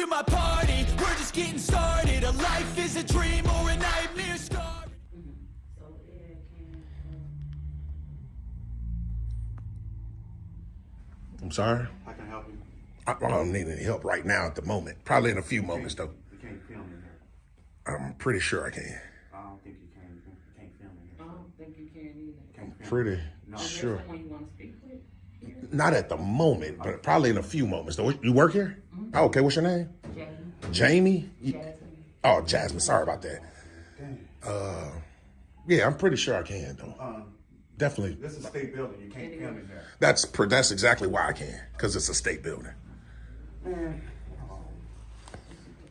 to my party. We're just getting started. A life is a dream or a nightmare scar. I'm sorry? I can help you. I don't need any help right now at the moment. Probably in a few moments, though. You can't film in here. I'm pretty sure I can. I don't think you can. You can't film in here. I don't think you can either. Can't film. Pretty No. sure. Someone you want to speak with? Not at the moment, but probably in a few moments. Though. You work here? Oh, okay, what's your name? Jamie. Jamie? Oh, Jasmine. Sorry about that. Yeah, I'm pretty sure I can, though. Definitely. This is a state building. You can't film in there. That's exactly why I can, because it's a state building.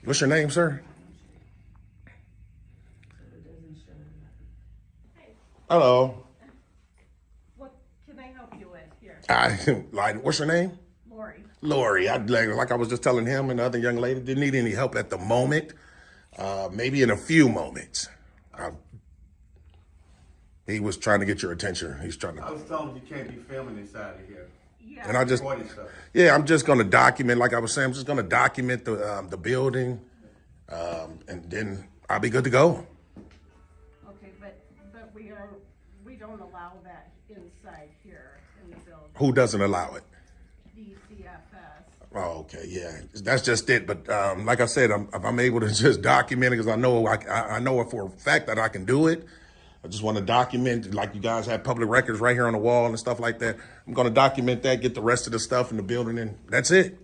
What's your name, sir? Hello. What can I help you with here? What's your name? Lori. Lori. Like I was just telling him and the other young lady, didn't need any help at the moment. Maybe in a few moments. He was trying to get your attention. He's trying to. I was telling you can't be filming inside of here. Yeah. And I just, Recording stuff. yeah, I'm just going to document, like I was saying, I'm just going to document the building, and then I'll be good to go. Okay, but we don't allow that inside here in the building. Who doesn't allow it? DCFS. Oh, okay, yeah, that's just it. But like I said, I'm able to just document it because I know I know for a fact that I can do it. I just want to document, like you guys have public records right here on the wall and stuff like that. I'm going to document that, get the rest of the stuff in the building, and that's it.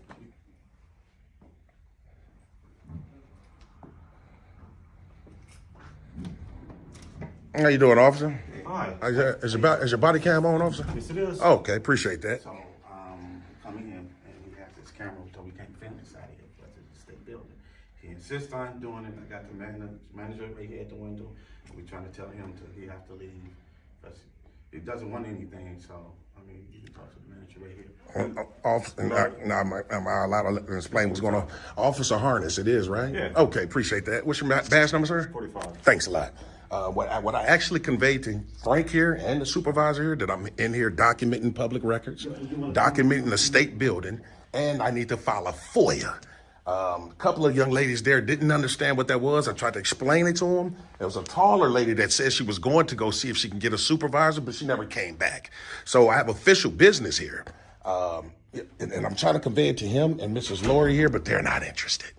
How you doing, officer? Hi. Is your body cam on, officer? Yes, it is. Oh, okay, appreciate that. So, coming in and we have this camera, so we can't film inside here because it's a state building. He insists on doing it. I got the manager right here at the window. We're trying to tell him he have to leave because he doesn't want anything. So, I mean, you can talk to the manager right here. Am I allowed to explain what's going on? Officer Harness, it is, right? Yeah. Okay, appreciate that. What's your badge number, sir? 45. Thanks a lot. What I actually conveyed to Frank here and the supervisor here, that I'm in here documenting public records, documenting the state building, and I need to file a FOIA. A couple of young ladies there didn't understand what that was. I tried to explain it to them. There was a taller lady that said she was going to go see if she can get a supervisor, but she never came back. So I have official business here. And I'm trying to convey it to him and Mrs. Lori here, but they're not interested.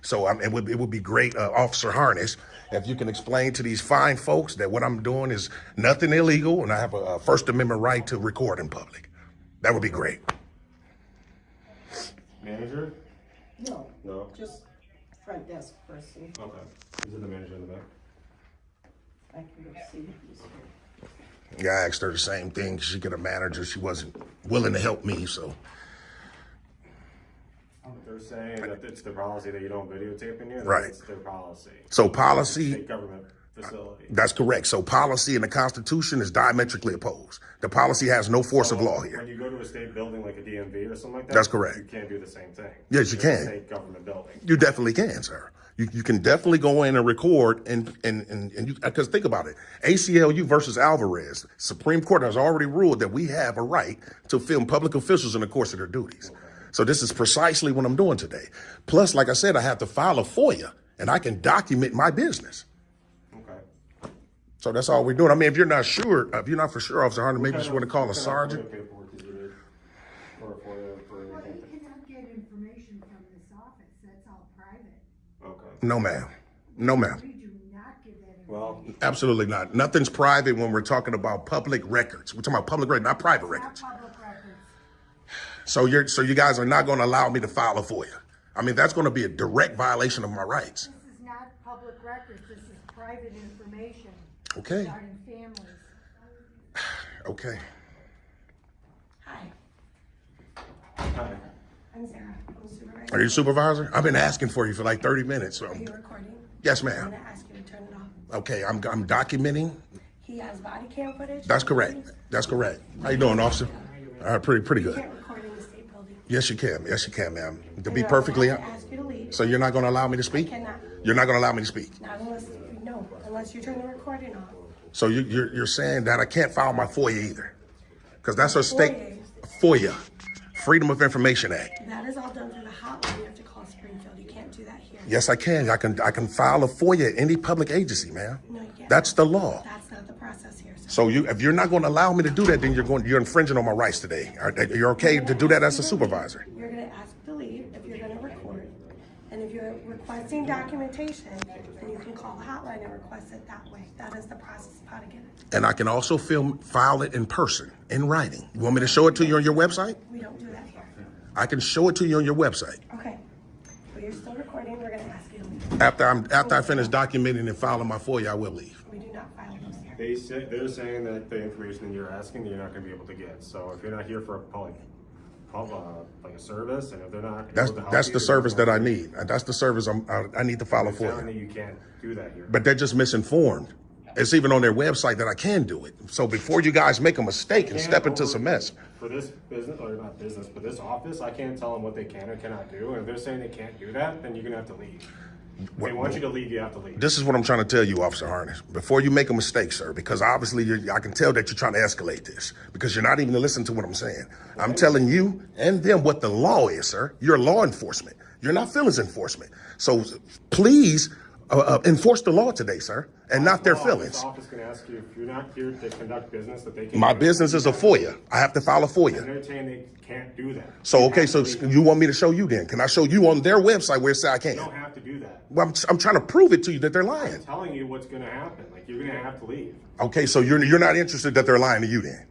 So it would be great, Officer Harness, if you can explain to these fine folks that what I'm doing is nothing illegal and I have a First Amendment right to record in public. That would be great. Manager? No, No. just front desk person. Okay. Is it the manager in the back? I can go see if he's here. Yeah, I asked her the same thing. She got a manager. She wasn't willing to help me, so. They're saying that it's their policy that you don't videotape in here. Right. It's their policy. So policy, State government facility. that's correct. So policy and the Constitution is diametrically opposed. The policy has no force of law When here. you go to a state building like a DMV or something like that, That's correct. You can't do the same thing. Yes, you It's a can. state government building. You definitely can, sir. You can definitely go in and record and you, because think about it, ACLU versus Alvarez, Supreme Court has already ruled that we have a right to film public officials in the course of their duties. Okay. So this is precisely what I'm doing today. Plus, like I said, I have to file a FOIA and I can document my business. Okay. So that's all we're doing. I mean, if you're not sure, if you're not for sure, Officer Hunter, maybe you just want to call a sergeant. Paperwork did you need for Well, you cannot get information from this office, that's all private. Okay. No, ma'am. No, ma'am. We do not give that information. Well, Absolutely not. Nothing's private when we're talking about public records. We're talking about public records, not private Not records. public records. So you guys are not going to allow me to file a FOIA. I mean, that's going to be a direct violation of my rights. This is not public records, this is private information. Okay. Regarding families. Okay. Hi, hi. I'm Sarah. I'm a supervisor. Are you supervisor? I've been asking for you for like 30 minutes. So. Are you recording? Yes, I'm ma'am. gonna ask you to turn it off. Okay, I'm documenting. He has body cam footage. That's correct. That's correct. How you doing, officer? All right, pretty You good. can't record in the state building. Yes, you can. Yes, you can, ma'am. To be And perfectly I'm gonna ask you to leave. So you're not going to allow me to speak? cannot. You're not going to allow me to speak. Not unless you turn the recording off. So you're saying that I can't file my FOIA either? Because that's a state FOIA, Freedom of Information Act. That is all done through the hotline. You have to call Springfield. do that here. Yes, I can. I can file a FOIA at any public agency, ma'am. No, you can't. That's the law. That's not the process here, sir. So if you're not going to allow me to do that, then you're infringing on my rights today. You're okay to do that as a supervisor. You're gonna ask to leave if you're gonna record. And if you're requesting documentation, then you can call the hotline and request it that way. That is the process of how to get it. And I can also file it in person, in writing. You want me to show it to you on your website? We don't do that here. I can show it to you on your website. Okay. But you're still recording, we're gonna ask you to leave. After I finish documenting and filing my FOIA, I will leave. We do not file those here. They're saying that the information that you're asking, you're not gonna be able to get. So if you're not here for a like a service, and if they're not able to help That's you, the service that I need. That's the service I need to file a they're telling FOIA. you you can't do that here. But they're just misinformed. It's even on their website that I can do it. So before you guys make a mistake and step into some mess. For this business, or not business, but this office, I can't tell them what they can or cannot do. And if they're saying they can't do that, then you're gonna have to leave. If they want you to leave, you have to leave. This is what I'm trying to tell you, Officer Harness. Before you make a mistake, sir, because obviously I can tell that you're trying to escalate this because you're not even listening to what I'm saying. I'm telling you and them what the law is, sir. You're law enforcement. You're not feelings enforcement. So please enforce the law today, sir, and not their feelings. This office can ask you if you're not here to conduct business that they can. My business is a FOIA. I have to file a And FOIA. they're saying they can't do that. So, okay, so you want me to show you then? Can I show you on their website where it says I can't? You don't have to do that. Well, I'm trying to prove it to you that they're lying. I'm telling you what's gonna happen. Like, you're gonna have to leave. Okay, so you're not interested that they're lying to you then?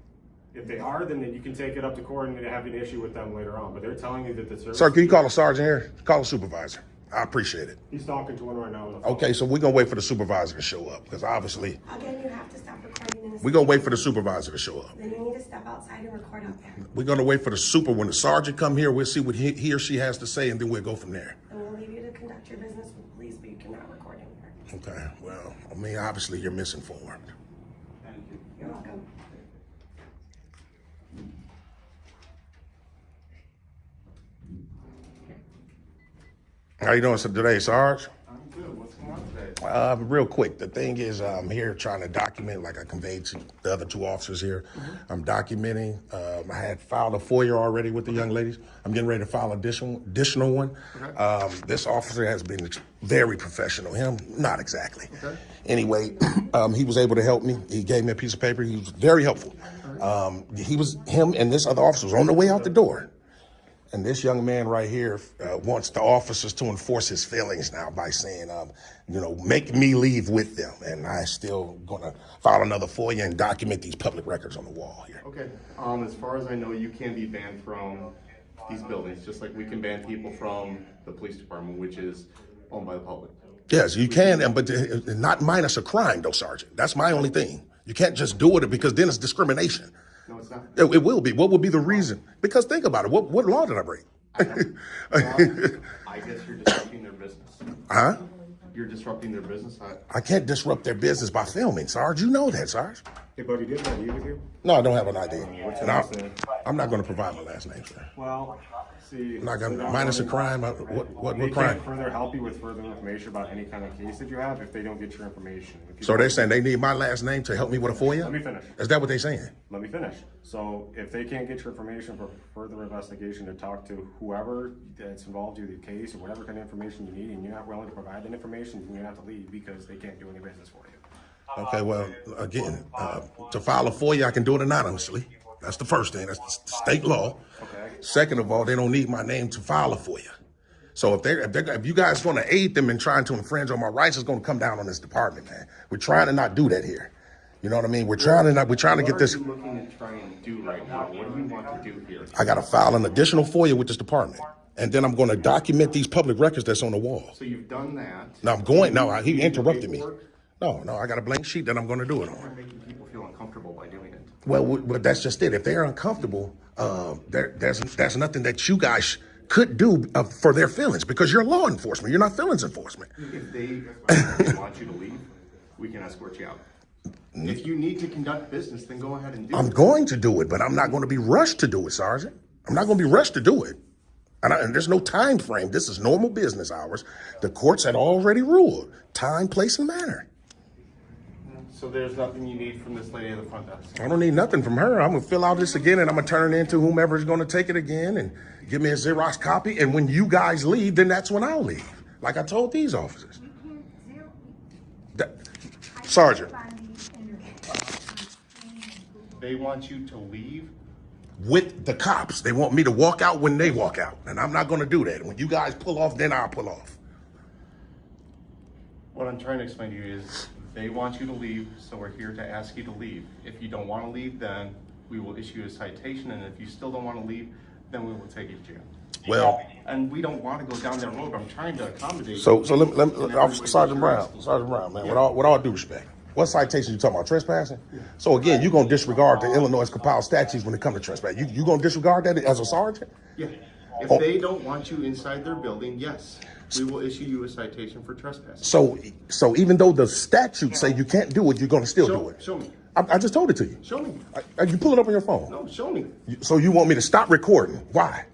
If they are, then you can take it up to court and have an issue with them later on. But they're telling you that the service. Sir, can you call a sergeant here? Call a supervisor. I appreciate it. He's talking to one right now on the phone. Okay, so we're going to wait for the supervisor to show up because obviously Again, you have to stop recording in this. we're going to wait for the supervisor to show up. Then you need to step outside and record out there. We're going to wait for the when the sergeant come here, we'll see what he or she has to say and then we'll go from there. And we'll leave you to conduct your business with police, but you cannot record in here. Okay, well, I mean, obviously you're misinformed. You're welcome. How you doing today, Sarge? I'm good. What's going on today? Real quick, the thing is, I'm here trying to document, like I conveyed to the other two officers here. I'm documenting. I had filed a FOIA already with the young ladies. I'm getting ready to file an additional one. This officer has been very professional. Him, not exactly. Anyway, he was able to help me. He gave me a piece of paper. He was very helpful. Him and this other officer was on the way out the door. And this young man right here wants the officers to enforce his feelings now by saying, make me leave with them. And I still gonna file another FOIA and document these public records on the wall here. Okay. As far as I know, you can be banned from these buildings, just like we can ban people from the police department, which is owned by the public. Yes, you can, but not minus a crime, though, Sergeant. That's my only thing. You can't just do it because then it's discrimination. No, it's not. It will be. What would be the reason? Because think about it. What law did I break? I guess you're disrupting their business. Huh? You're disrupting their business. I can't disrupt their business by filming, Sarge. You know that, Sarge. Hey, buddy, do you have an ID with you? No, I don't have an ID. What's your And last name? I'm not going to provide my last name, sir. Well, see. I'm not going so to. Minus a crime. What They crime? can't further help you with further information about any kind of case that you have if they don't get your information. If you So don't- they're saying they need my last name to help me with a FOIA? Let me finish. Is that what they're saying? Let me finish. So if they can't get your information for further investigation to talk to whoever that's involved in the case or whatever kind of information you need, and you're not willing to provide that information, then you have to leave because they can't do any business for you. Okay, well, again, to file a FOIA, I can do it anonymously. That's the first thing. That's the state law. Okay. Second of all, they don't need my name to file a FOIA. So if you guys going to aid them in trying to infringe on my rights, it's going to come down on this department, man. We're trying to not do that here. You know what I mean? We're trying to get this. What are you looking at trying to do right now? What do you want to do here? I got to file an additional FOIA with this department. And then I'm going to document these public records that's on the wall. So you've done that. Now I'm going, no, he interrupted me. No, I got a blank sheet that I'm going to do it You're on. making people feel uncomfortable by doing it. Well, but that's just it. If they're uncomfortable, there's nothing that you guys could do for their feelings because you're law enforcement. You're not feelings enforcement. If they want you to leave, we can escort you out. If you need to conduct business, then go ahead and do I'm it. going to do it, but I'm not going to be rushed to do it, Sergeant. I'm not going to be rushed to do it. And there's no time frame. This is normal business hours. The courts had already ruled time, place, and manner. So there's nothing you need from this lady at the front desk. I don't need nothing from her. I'm going to fill out this again, and I'm going to turn it into whomever is going to take it again and give me a Xerox copy. And when you guys leave, then that's when I'll leave. like I told these officers. You can't zero. That- I Sergeant, can't find these interviews. They want you to leave. with the cops, they want me to walk out when they walk out, and I'm not gonna do that. When you guys pull off, then I'll pull off. What I'm trying to explain to you is they want you to leave, so we're here to ask you to leave. If you don't want to leave, then we will issue a citation, and if you still don't want to leave, then we will take you to jail. Well, And we don't want to go down that road. I'm trying to accommodate. so you let in every Officer way Sergeant that Brown, man, with all due respect, what citation you talking about? Trespassing? So again, you're gonna disregard the Illinois compiled statutes when it comes to trespass. You gonna disregard that as a sergeant? Yeah. If Oh. they don't want you inside their building, yes, we will issue you a citation for trespassing. So even though the statutes say you can't do it, you're gonna still do it. Show me. I just told it to you. Show me. You pull it up on your phone. No, show me. So you want me to stop recording? Why?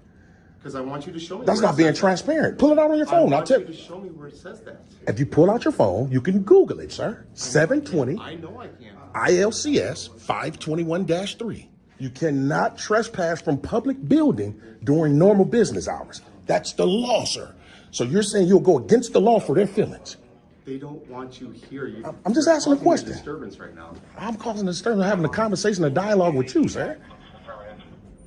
Because I want you to show me. That's where not it being says that. transparent. Pull it out on your I phone. I'll want tell you to you. show me where it says that. If you pull out your phone, you can Google it, sir. 720 I know I can. ILCS 521-3. You cannot trespass from public building during normal business hours. That's the law, sir. So you're saying you'll go against the law for their feelings. They don't want you here. I'm just you're asking a causing question. Disturbance right now. I'm causing a disturbance, having a conversation, a dialogue with you, sir.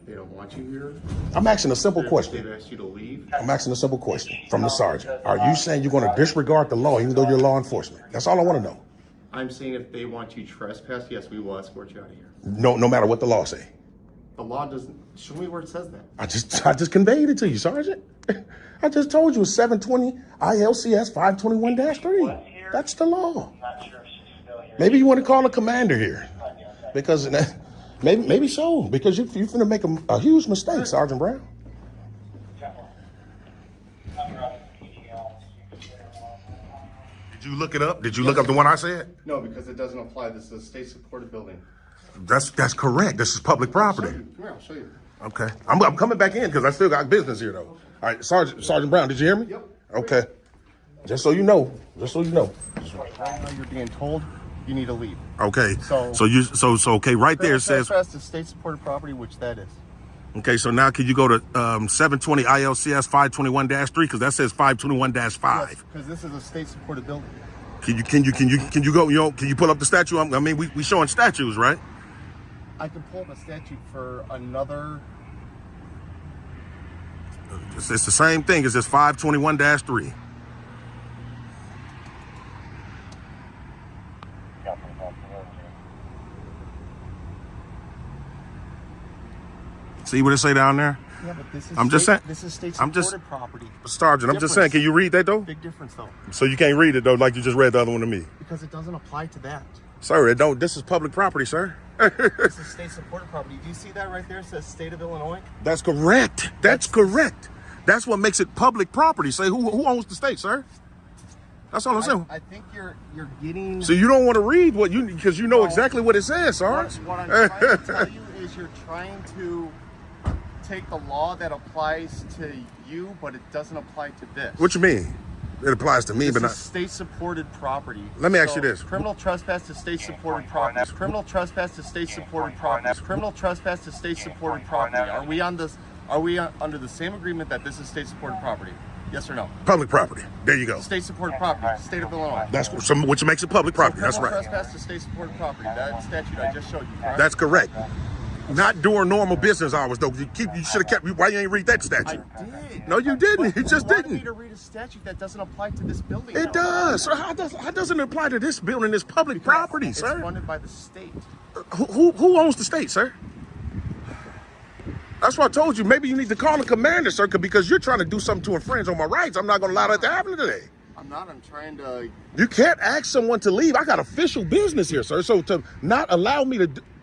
They don't want you here. I'm asking a simple question. They've asked you to leave. I'm asking a simple question from the sergeant. Are you saying you're going to disregard the law even though you're law enforcement? That's all I want to know. I'm saying if they want you trespass, yes, we will escort you out of here. No matter what the law say. The law doesn't. Show me where it says that. I just conveyed it to you, Sergeant. I just told you it's 720 ILCS 521-3. That's the law. Maybe you want to call a commander here, because maybe so, because you're finna make a huge mistake, Sergeant Brown. Did you look it up? Did you look up the one I said? No, because it doesn't apply. This is a state-supported building. That's correct. This is public property. Come here, I'll show you. Okay, I'm coming back in because I still got business here, though. All right, Sergeant Brown, did you hear me? Yep. Okay. Just so you know. Right now, you're being told you need to leave. Okay. So Okay, right there it says. Trespass to state-supported property, which that is. Okay, so now can you go to 720 ILCS 521-3 because that says 521-5. Yes, because this is a state-supported building. Can you go? Can you pull up the statute? I mean, we showing statues, right? I can pull up a statute for another. It's the same thing. It's just 521-3. See what it say down there? Yeah, but this is. I'm just saying. This is I'm just- state-supported property. Sergeant, I'm just saying, can you read that though? Big difference, though, So you can't read it though, like you just read the other one to me. because it doesn't apply to that. Sir, it don't. This is public property, sir. This is state-supported property. Do you see that right there? It says State of Illinois. That's correct. That's correct. That's what makes it public property. Say who owns the state, sir? That's all I'm saying. I think you're getting. So you don't want to read what you because you know exactly what it says, sir. What I'm trying to tell you is you're trying to take the law that applies to you, but it doesn't apply to this. What you mean? It applies to me, This but is not. state-supported property. Let me ask you this. Criminal trespass to state-supported property. Criminal trespass to state-supported property. Criminal trespass to state-supported property. Are we on this? Are we under the same agreement that this is state-supported property? Yes or no? Public property. There you go. State-supported property. State of Illinois. That's which makes it public property. That's Criminal right. trespass to state-supported property. That statute I just showed you. Correct? That's correct. Not during normal business hours, though. You should have kept. Why you ain't read that I statute? did. No, you didn't. You just wanted me didn't. to read a statute that doesn't apply to this building. It does. So how doesn't it apply to this building? It's public property, It's sir. funded by the state. Who owns the state, sir? That's why I told you. Maybe you need to call the commander, sir, because you're trying to do something to infringe on my rights. I'm not going to allow that to happen today. I'm not. I'm trying to. You can't ask someone to leave. I got official business here, sir. So to not allow me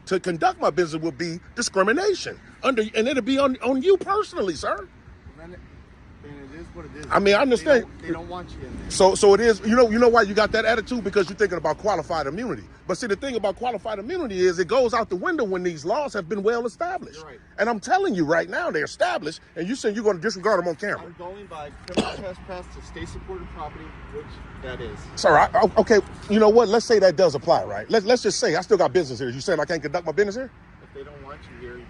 to conduct my business would be discrimination. And it'll be on you personally, sir. Then it is what it is. I mean, I understand. They don't want you in there. So it is, you know why you got that attitude? Because you're thinking about qualified immunity. But see, the thing about qualified immunity is it goes out the window when these laws have been well established. You're right. And I'm telling you right now, they're established, and you saying you're going to disregard them on camera. I'm going by criminal trespass to state-supported property, which that is. Sir, okay, you know what? Let's say that does apply, right? Let's just say I still got business here. You saying I can't conduct my business here? If they don't want you here,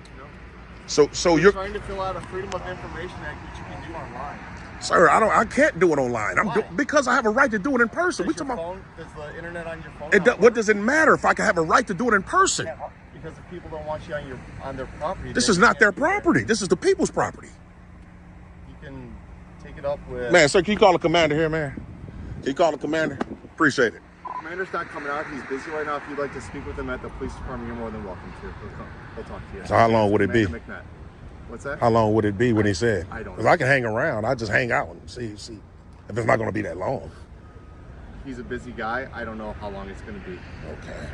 So you're you're trying to fill out a Freedom of Information Act, which you can do online. Sir, I can't do it online. Because I have a right to do it in person. Does the internet on your phone? What does it matter if I can have a right to do it in person? Because if people don't want you on their property, This is not their property. This is the people's property. You can take it up with. Man, sir, can you call the commander here, man? Can you call the commander? Appreciate it. Commander's not coming out. He's busy right now. If you'd like to speak with him at the police department, you're more than welcome to. He'll talk to you. So how long would it be? McNutt. What's that? How long would it be when he said? I don't know. Because I can hang around. I just hang out and see if it's not going to be that long. He's a busy guy. I don't know how long it's going to be. Okay.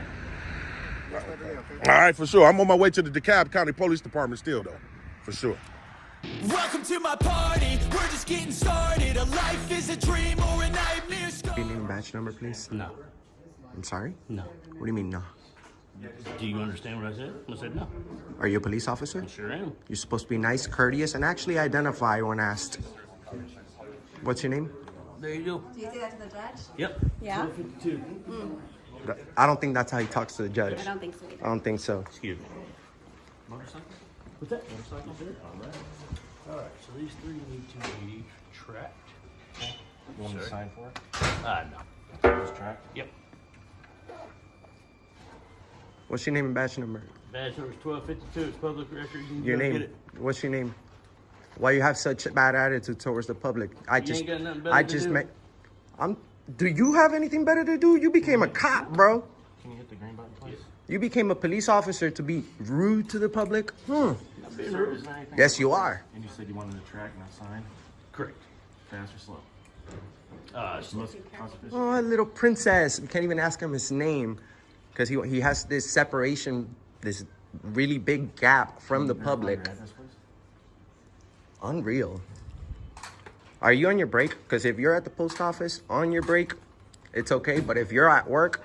All right, for sure. I'm on my way to the DeKalb County Police Department still, though. For sure. Welcome to my party, we're just getting started. A life is a dream or a nightmare. Your name and badge number, please? No. I'm sorry? No. What do you mean, no? Do you understand what I said? I said no. Are you a police officer? I sure am. You're supposed to be nice, courteous, and actually identify when asked. What's your name? There you go. Do you say that to the judge? Yep. Yeah? 52. I don't think that's how he talks to the judge. I don't think so either. I don't think so. Excuse me. Motorcycle? What's that? Motorcycle there? All right, so these three need to be tracked. You want me to sign for it? No. Just track? Yep. What's your name and badge number? Badge number is 1252. It's public record. You can Your go get name. it. What's your name? Why you have such a bad attitude towards the public? You ain't got nothing better to do. Do you have anything better to do? You became a cop, bro. Can you hit the green button, please? You became a police officer to be rude to the public? Yes, you are. And you said you wanted to track, not sign? Correct. Fast or slow? Slow. Oh, a little princess. We can't even ask him his name because he has this separation, this really big gap from the public. Unreal. Are you on your break? Because if you're at the post office on your break, it's okay. But if you're at work,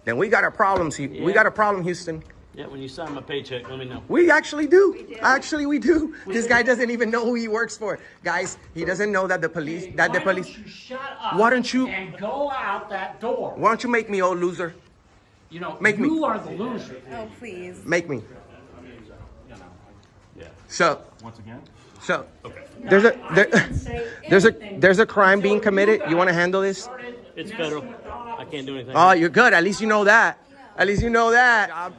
then we got a problem. Yeah. We got a problem, Houston. Yeah, when you sign my paycheck, let me know. We actually do. Actually, we do. This guy doesn't even know who he works for. Guys, he doesn't know that the police, Why don't you shut up Why don't you? and go out that door? Why don't you make me, old loser? You know, Make me. you are the loser. Oh, please. Make me. Yeah. So, Once again? so, Okay. there's a crime being committed. You want to handle this? It's federal. I can't do anything. Oh, you're good. At least you know that. At least you know that.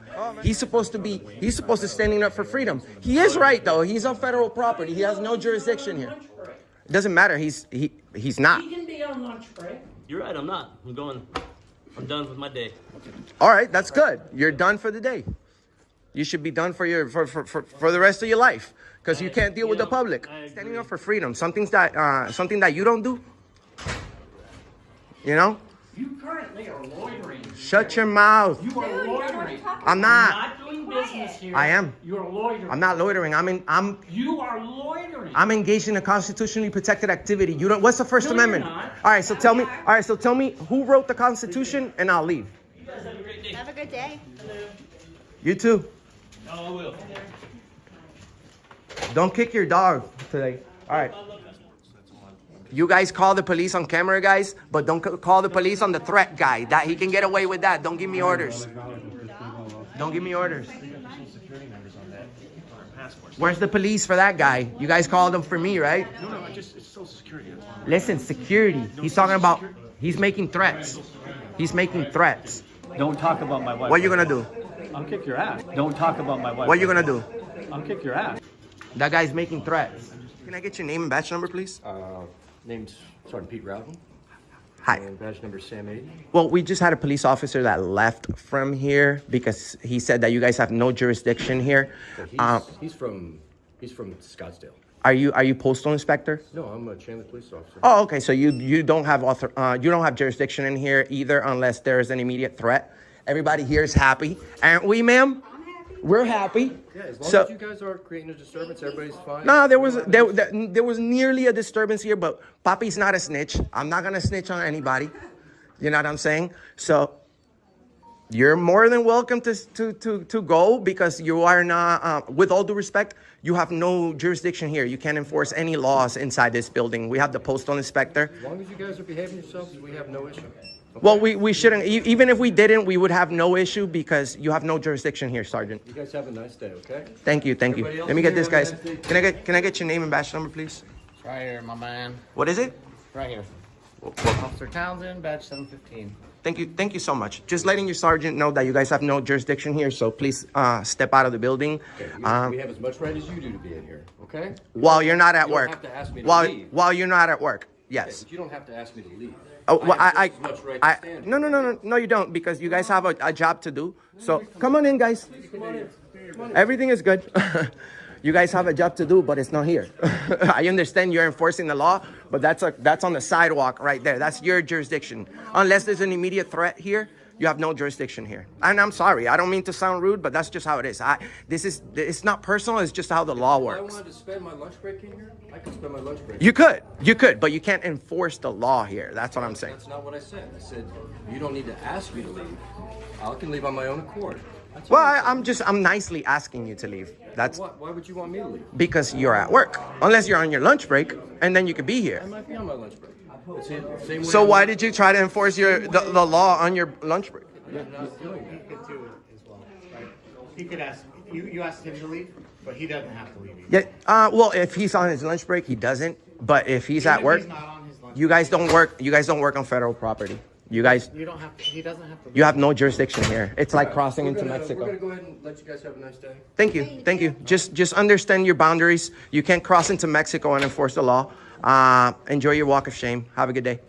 He's supposed to standing up for freedom. He is right though. He's on federal property. He has no jurisdiction here. It doesn't matter. He's not. He can be on lunch break. You're right, I'm not. I'm done with my day. All right, that's good. You're done for the day. You should be done for the rest of your life because you can't deal with the public. Standing up for freedom, something that you don't do. You know? You currently are loitering. Shut your mouth. You are loitering. I'm not. You're not doing business here. I am. You're loitering. I'm not loitering. You are loitering. I'm engaged in a constitutionally protected activity. You don't. What's the First No, Amendment? you're not. All right. So tell me. All right. So tell me who wrote the Constitution, and I'll leave. You guys have a great day. Have a good day. You too. Oh, I will. Don't kick your dog today. All right. You guys call the police on camera, guys, but don't call the police on the threat guy. That he can get away with that. Don't give me orders. Don't give me orders. Where's the police for that guy? You guys called them for me, right? No, it's Social Security. Listen, security. He's talking about, he's making threats. He's making threats. Don't talk about my wife. What are you gonna do? I'll kick your ass. Don't talk about my wife. What are you gonna do? I'll kick your ass. That guy's making threats. Can I get your name and badge number, please? Name's Sergeant Pete Rowden. Hi. And badge number Sam 80. Well, we just had a police officer that left from here because he said that you guys have no jurisdiction here. So he's from Scottsdale. Are you postal inspector? No, I'm a Chandler police officer. Oh, okay. So you don't have jurisdiction in here either, unless there is an immediate threat. Everybody here is happy, aren't we, ma'am? We're happy. Yeah, as long as you guys aren't creating a disturbance, everybody's fine. No, there was nearly a disturbance here, but Papi's not a snitch. I'm not gonna snitch on anybody. You know what I'm saying? So you're more than welcome to go because you are not. With all due respect, you have no jurisdiction here. You can't enforce any laws inside this building. We have the postal inspector. As long as you guys are behaving yourselves, we have no issue. Okay? Well, we shouldn't. Even if we didn't, we would have no issue because you have no jurisdiction here, Sergeant. You guys have a nice day, okay? Thank you. Everybody else Let me get here, this, have a guys. nice day. Can I get your name and badge number, please? Right here, my man. What is it? Right here. Officer Townsend, badge 715. Thank you so much. Just letting your sergeant know that you guys have no jurisdiction here, so please step out of the building. Okay, we have as much right as you do to be in here, okay? While you're not at You don't work. have to ask me to while leave. while you're not at work. Okay, Yes. but you don't have to ask me to leave. Oh, well, I have just as much right to stand here. no, you don't, because you guys have a job to do. So come on in, guys. Everything is good. You guys have a job to do, but it's not here. I understand you're enforcing the law, but that's on the sidewalk right there. That's your jurisdiction. Unless there's an immediate threat here, you have no jurisdiction here. And I'm sorry, I don't mean to sound rude, but that's just how it is. It's not personal, it's just how the law If I works. wanted to spend my lunch break in here, I could spend my lunch break. You could, but you can't enforce the law here. That's what I'm saying. That's not what I said. I said, you don't need to ask me to leave. I can leave on my own accord. That's Well, all I said. I'm nicely asking you to leave. That's Why would you want me to leave? because you're at work. Unless you're on your lunch break, and then you could be here. I might be on my lunch break. Same way So I'm why not- did you try to enforce the law on your lunch break? I'm not doing that. He could do it as well, right? He could ask, you asked him to leave, but he doesn't have to leave either. Yeah. Well, if he's on his lunch break, he doesn't. But if he's Even at if work, he's not on his lunch you guys don't work. You guys don't work on federal property. You guys, You don't have to, he doesn't have to. you have no jurisdiction here. It's like crossing We're into gonna Mexico. go ahead and let you guys have a nice day. Thank you. Just understand your boundaries. You can't cross into Mexico and enforce the law. Enjoy your walk of shame. Have a good day.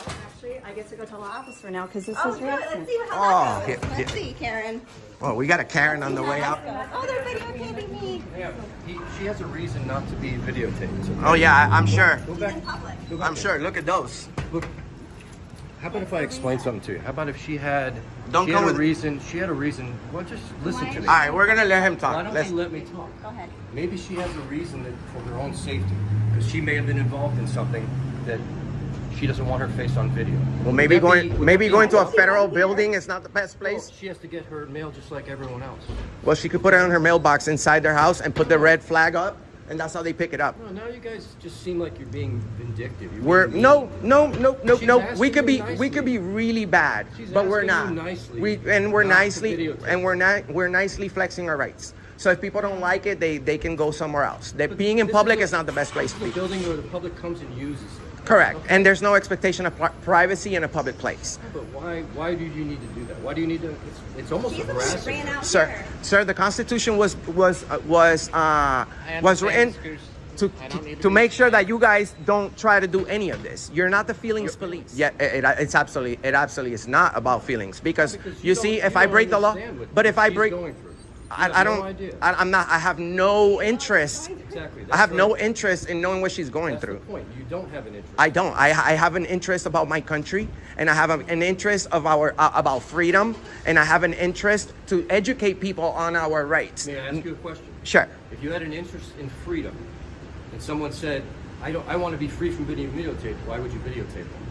Actually, I get to go tell the officer now because this Oh, is good. harassment. Let's see how that goes. yeah. Let's see, Karen. Oh, we got a Karen on the way out. Oh, they're videotaping me. Yeah, she has a reason not to be videotaped. Okay? Oh yeah, I'm sure. Go back. In public. Go back I'm sure. Look at those. Look, how about if I explain something to you? How about if she had Don't she come had with- a reason? She had a reason. Well, just listen to me. All right, we're gonna let him Why talk. don't Let's. you let me talk? Go ahead. Maybe she has a reason for her own safety, because she may have been involved in something that she doesn't want her face on video. Well, maybe Would that be- going would maybe that be- going to a federal building is not the best Well, place. she has to get her mail just like everyone else. Well, she could put it on her mailbox inside their house and put the red flag up, and that's how they pick it up. No, now you guys just seem like you're being vindictive. You're We're being no. mean. She's We asking could you be nicely. really bad, She's but we're asking not. you nicely We're not to nicely videotape. we're nicely flexing our rights. So if people don't like it, they can go somewhere else. But Being in this public a- is not the best place this to is be. a building where the public comes and uses it. Correct. And there's no expectation of privacy in a public place. But why do you need to do that? Why do you need to? It's almost She's the one that harassing. ran out Sir, here. sir, the Constitution was written to make sure that you guys don't try to do any of this. You're not the feelings police. Yeah, it absolutely is not about feelings, because you see, if I break the law, but if I break, I don't, I'm not, I have no interest. Exactly. I have no interest in knowing what she's going That's through. the point. You don't have an interest. I don't. I have an interest about my country, and I have an interest of our about freedom, and I have an interest to educate people on our rights. May I ask you a question? Sure. If you had an interest in freedom, and someone said, I want to be free from being videotaped," why would you videotape them?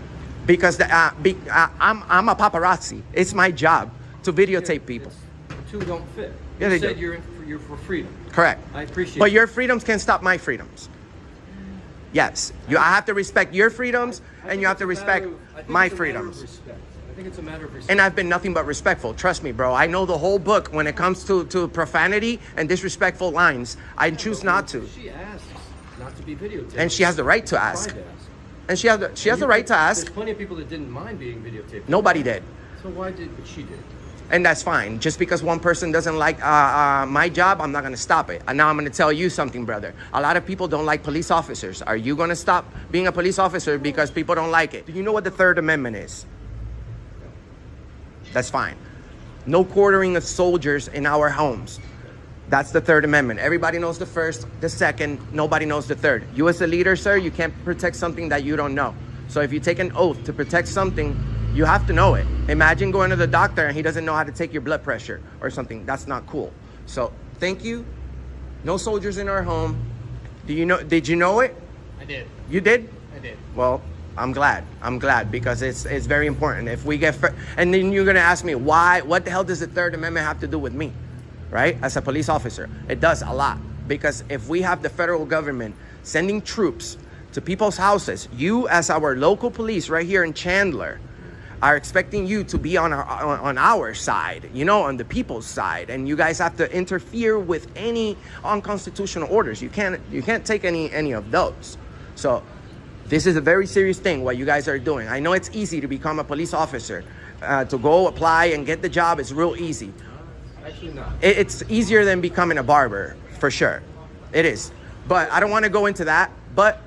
Because I'm a paparazzi. It's my job to videotape people. The two don't fit. Yeah, you they said do. you're for freedom. Correct. I appreciate But it. your freedoms can stop my freedoms. Yes. I have to respect your freedoms, and you have to respect my freedoms. I think it's a matter of respect. And I've been nothing but respectful. Trust me, bro. I know the whole book when it comes to profanity and disrespectful lines. I choose not to. She asks not to be videotaped. And she has the right to ask. Tried to ask. And she has the right to ask. There's plenty of people that didn't mind being videotaped. Nobody did. So why did? But she did. And that's fine. Just because one person doesn't like my job, I'm not going to stop it. And now I'm going to tell you something, brother. A lot of people don't like police officers. Are you going to stop being a police officer because people don't like it? Do you know what the Third Amendment is? That's fine. No quartering of soldiers in our homes. That's the Third Amendment. Everybody knows the first, the second, nobody knows the third. You as a leader, sir, you can't protect something that you don't know. So if you take an oath to protect something, you have to know it. Imagine going to the doctor and he doesn't know how to take your blood pressure or something. That's not cool. So thank you. No soldiers in our home. Did you know it? I did. You did? I did. Well, I'm glad because it's very important. If we get and then you're gonna ask me why? What the hell does the Third Amendment have to do with me, right? As a police officer, it does a lot, because if we have the federal government sending troops to people's houses, you as our local police right here in Chandler, are expecting you to be on our side, you know, on the people's side, and you guys have to interfere with any unconstitutional orders. You can't take any of those. So this is a very serious thing what you guys are doing. I know it's easy to become a police officer, to go apply and get the job is real easy. Actually not. It's easier than becoming a barber, for sure. It is. But I don't want to go into that. But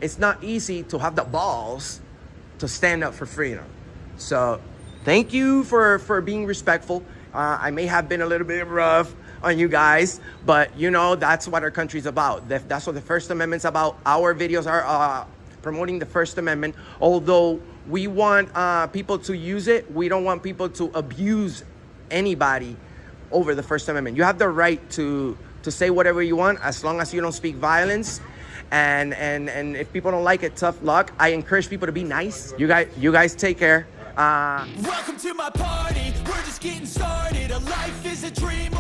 it's not easy to have the balls to stand up for freedom. So thank you for being respectful. I may have been a little bit rough on you guys, but you know, that's what our country's about. That's what the First Amendment's about. Our videos are promoting the First Amendment. Although we want people to use it, we don't want people to abuse anybody over the First Amendment. You have the right to say whatever you want as long as you don't speak violence. And if people don't like it, tough luck. I encourage people to be nice. You guys take care. Welcome to my party, we're just getting started. A life is a dream